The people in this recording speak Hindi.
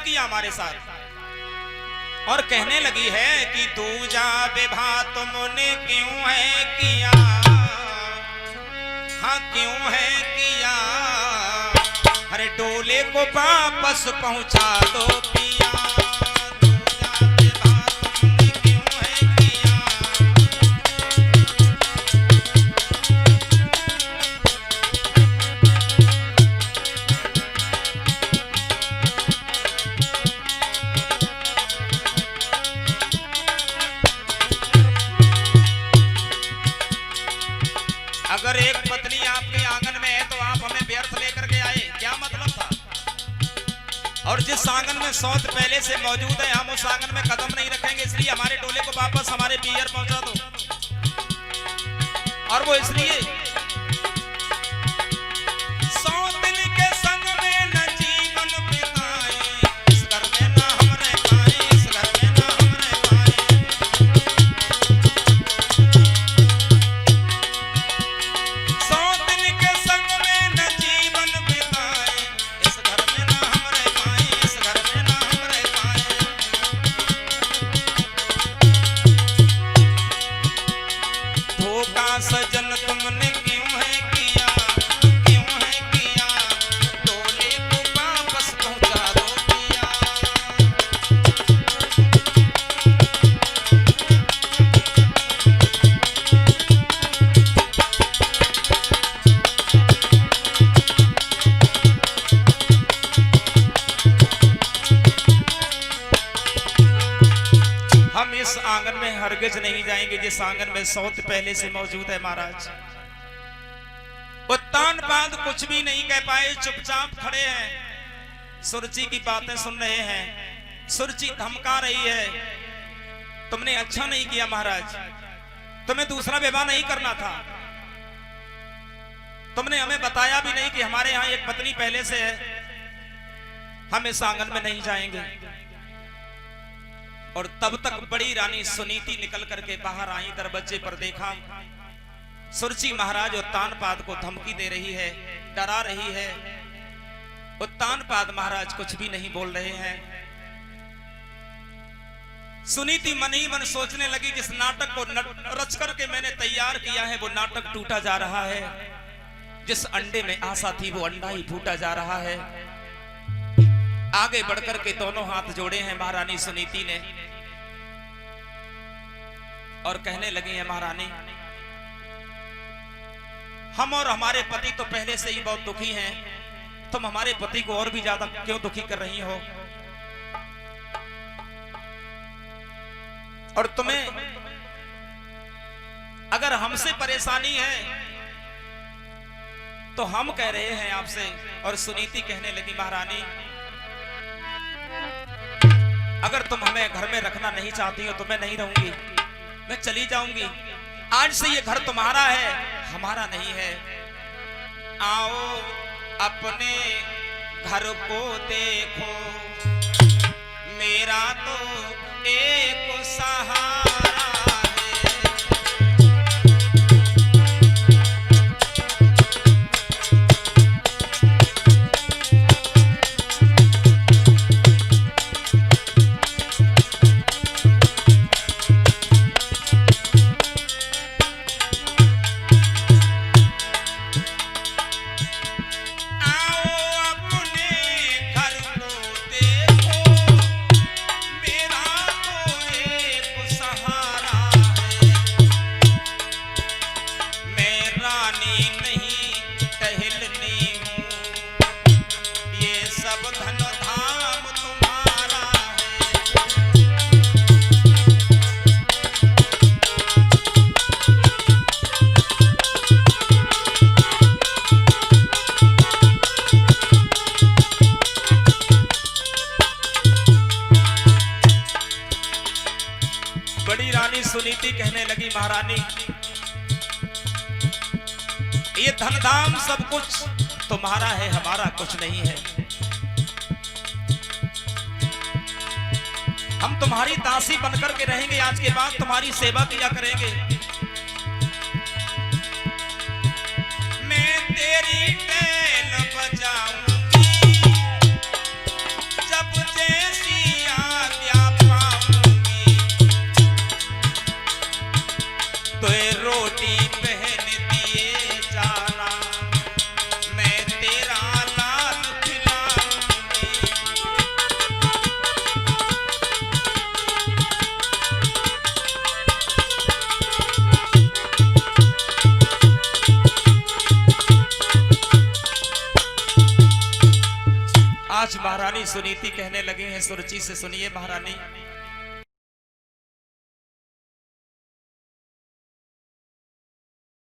किया हमारे साथ। और कहने लगी है कि दूजा विवाह तुमने क्यों है किया, हाँ क्यों है किया, अरे डोले को वापस पहुंचा दो पिया। दूजा विवाह तुमने क्यों है किया। अगर एक पत्नी आपके आंगन में है तो आप हमें व्यर्थ लेकर के आए, क्या मतलब था। और जिस आंगन में सौत पहले से मौजूद है हम उस आंगन में कदम नहीं रखेंगे, इसलिए हमारे डोले को वापस हमारे पियर पहुंचा दो। और वो इसलिए सौतन के संग में न जीवन बिताए, इस घर में न हम रह पाए, इस घर में न हम रह पाए। सौतन के संग में न जीवन बिताए, इस घर में न हम रह पाए, इस घर में न हम रह पाए। धोखा सजन तुमने क्यों है किया, क्यों है किया, डोले को वापस पहुंचा दो पिया। हम इस आंगन में हरगिज नहीं जाएंगे जिस आंगन में सौत पहले से मौजूद है महाराज। उत्तान पाद कुछ भी नहीं कह पाए, चुपचाप खड़े हैं, सुरची की बातें सुन रहे हैं। सुरची धमका रही है, तुमने अच्छा नहीं किया महाराज, तुम्हें दूसरा विवाह नहीं करना था। तुमने हमें बताया भी नहीं कि हमारे यहाँ एक पत्नी पहले से है, हम इस आंगन में नहीं जाएंगे। और तब तक बड़ी रानी सुनीति निकल करके बाहर आई, दरवाजे पर देखा सुरची महाराज उत्तानपाद को धमकी दे रही है, डरा रही है। उत्तानपाद महाराज कुछ भी नहीं बोल रहे हैं। सुनीति मन ही मन सोचने लगी, जिस नाटक को रच करके मैंने तैयार किया है वो नाटक टूटा जा रहा है। जिस अंडे में आशा थी वो अंडा ही फूटा जा रहा है। आगे बढ़कर के दोनों हाथ जोड़े हैं महारानी सुनीति ने और कहने लगी है, महारानी हम और हमारे पति तो पहले से ही बहुत दुखी हैं, तुम हमारे पति को और भी ज्यादा क्यों दुखी कर रही हो। और तुम्हें अगर हमसे परेशानी है तो हम कह रहे हैं आपसे। और सुनीति कहने लगी, महारानी अगर तुम हमें घर में रखना नहीं चाहती हो तो मैं नहीं रहूंगी, मैं चली जाऊंगी। आज से ये घर तुम्हारा है, हमारा नहीं है। आओ अपने घर को देखो, मेरा तो एक सहारा सुनीति कहने लगी, महारानी ये धन धाम सब कुछ तुम्हारा है, हमारा कुछ नहीं है। हम तुम्हारी दासी बनकर के रहेंगे, आज के बाद तुम्हारी सेवा किया करेंगे। मैं तेरी टैल बजाऊंगी जब आज महारानी सुनीति कहने लगी हैं सुरुचि से, सुनिए महारानी,